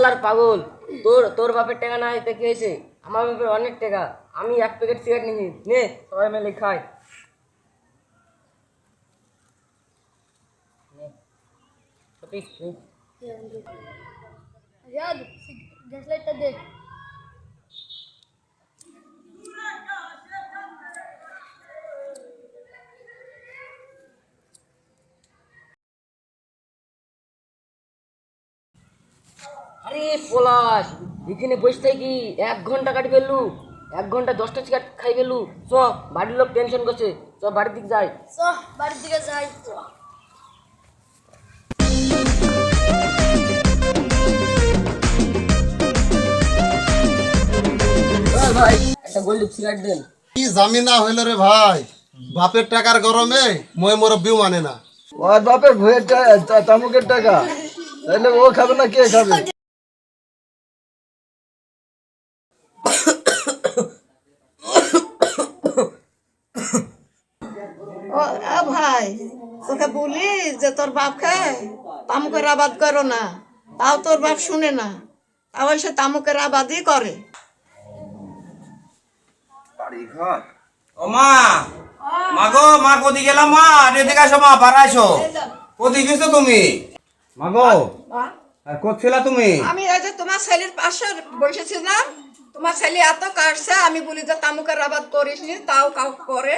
আর পাগল। তোর তোর বাপের টাকা না হইতে কি হয়েছে? আমার বাপের অনেক টাকা। আমি 1 প্যাকেট সিগারেট নিয়েছি, নে সবাই মিলে খাই। Riyad, gas light deh. আরে পলাশ, এখানে বসে থাকি 1 ঘন্টা কাটি ফেললু। 1 ঘন্টা 10টা সিগারেট খাই ফেললু। চ, বাড়ির লোক টেনশন করছে, চ বাড়ির দিক যাই। So, baru tiga saya. ভাই একটা গোল্ড সিগারেট দেন। কি জামিনা হইল রে ভাই, বাপের টাকার গরমে মই মুরব্বিও মানে না। ওর বাপের ভুয়ের তামুকের টাকা, তাহলে ও খাবে না কে খাবে? ও ভাই, তোকে বলি যে তোর বাপ খায় তামুকের আবাদ করো না, তাও তোর বাপ শুনে না, তাও সে তামুকের আবাদই করে। ও মা, মা গো, মা কোথায় গেলাম? মা এদিকে আসো, মা বাড়াইছো। কোথায় গেছো তুমি? মা গো, কোথায় তুমি? আমি এই যে তোমার ছেলের পাশে বসেছিলাম, তোমার ছেলে এত কাটছে, আমি বলি যে তামুকের আবাদ করিস নি, তাও কাউ করে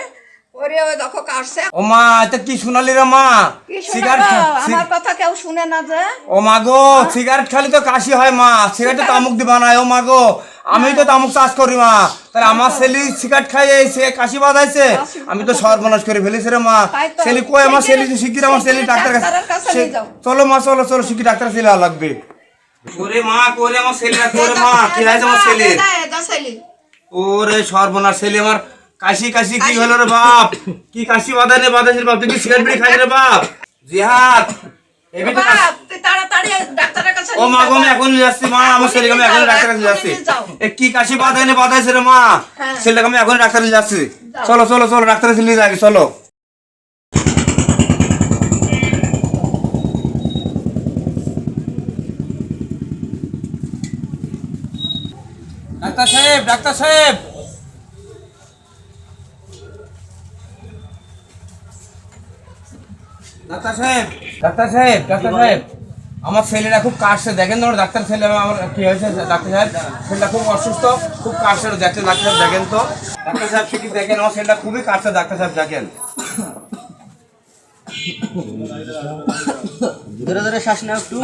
ওরে ওই দেখো কাটছে। ও মা, এটা কি শোনালি রে মা? কি শোনাবো? আমার কথা কেউ শুনে না যে। ও মা গো, সিগারেট খালি তো কাশি হয় মা, সিগারেটে তামুক দিবা না। ও মা গো, আমি তো তামুক চাষ করি মা, তাহলে আমার ছেলে সিগারেট খাই সে কাশি বাঁধাইছে, আমি তো সর্বনাশ করে ফেলেছি রে মা। ছেলে কই? আমার ছেলে শিখির, আমার ছেলে ডাক্তার কাছে। চলো মা, চলো চলো, শিখি ডাক্তার ছেলে লাগবে। ওরে মা, করে আমার ছেলে করে মা, কি হয়েছে আমার ছেলে? ওরে সর্বনাশ, ছেলে আমার কাশি কাশি কি হলো রে বাপ? কি কাশি বাঁধাইছে বাপ? তুই কি সিগারেট বিড়ি খাই রে বাপ? জিহাদ, এবি তো তাড়াতাড়ি ডাক্তারের কাছে। ও মা গো, আমি এখন যাচ্ছি মা, আমার ছেলেকে আমি এখন ডাক্তারের কাছে যাচ্ছি। এ কি কাশি বাঁধাইছে রে মা? ছেলেটাকে আমি এখন ডাক্তারের কাছে যাচ্ছি। চলো চলো চলো, ডাক্তারের কাছে নিয়ে যাই, চলো। ডাক্তার সাহেব, ডাক্তার সাহেব, ডাক্তার সাহেব, ডাক্তার সাহেব, ডাক্তার সাহেব, আমার ছেলেরা খুব কাশছে, দেখেন তো ডাক্তার। ছেলে আমার কি হয়েছে ডাক্তার সাহেব? ছেলেটা খুব অসুস্থ, খুব কাশছে, দেখেন ডাক্তার সাহেব, দেখেন তো ডাক্তার সাহেব, সে কি দেখেন? আমার ছেলেটা খুবই কাশছে ডাক্তার সাহেব, দেখেন। ধরে ধরে শ্বাস নাও একটু,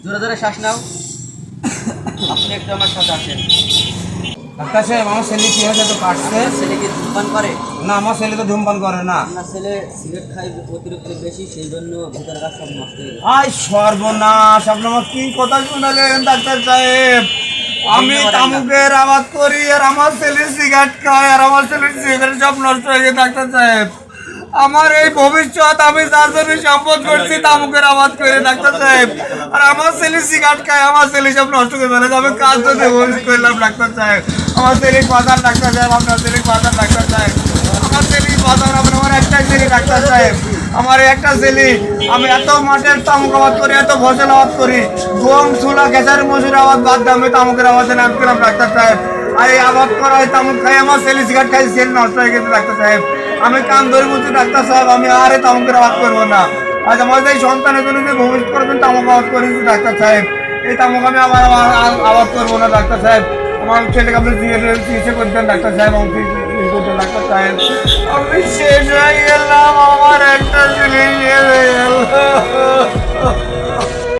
ধরে ধরে শ্বাস নাও। আপনি একটু আমার সাথে আসেন। ডাক্তার সাহেব, আমার ছেলে কি হয়েছে তো কাশছে? ছেলে কি ধূমপান করে? না, আমার ছেলে তো ধূমপান করে না। আপনার ছেলে সিগারেট খায় অতিরিক্ত বেশি, সেই জন্য ভিতরে কাজ সব নষ্ট হয়ে গেছে। আই সর্বনাশ, আপনি আমার কি কথা শুনালেন ডাক্তার সাহেব? আমি তামুকের আবাদ করি আর আমার ছেলে সিগারেট খায়, আর আমার ছেলের সিগারেট সব নষ্ট হয়ে গেছে ডাক্তার সাহেব। আমার এই ভবিষ্যৎ আমি যার জন্য সম্পদ করছি তামুকের আবাদ করে ডাক্তার সাহেব, আর আমার ছেলে সিগারেট খায়, আমার ছেলে সব নষ্ট করে ফেলেছে। আমি কাজ জন্য ভবিষ্যৎ করলাম ডাক্তার সাহেব। আমার ছেলে বাজার ডাক্তার সাহেব, আপনার ছেলে বাজার ডাক্তার সাহেব, আমার ছেলে বাজার, আমার একটা ছেলে ডাক্তার সাহেব, আমার একটা ছেলে। আমি এত মাঠের তামুক আবাদ করি, এত ফসল আবাদ করি, গম ছোলা খেসারি মসুর আবাদ বাদ দিয়ে আমি তামুকের আবাদে নাম করলাম ডাক্তার সাহেব। আর এই আবাদ করা হয় তামুক খাই, আমার ছেলে সিগারেট খাই, ছেলে নষ্ট হয়ে গেছে ডাক্তার সাহেব। আমি কান ধরে বলছি ডাক্তার সাহেব, আমি আর এই তামুকের আবাদ করবো না। আজ আমাদের এই সন্তানের জন্য যে ভবিষ্যৎ করার জন্য তামুক আবাদ করেছি ডাক্তার সাহেব, এই তামুক আমি আবার আবাদ করবো না ডাক্তার সাহেব। আমার ছেলেকে আপনি চিকিৎসা করতেন ডাক্তার সাহেব, আমাকে ডাক্তার সাহেব। আমি শেষ হয়ে গেলাম, আমার একটা ছেলে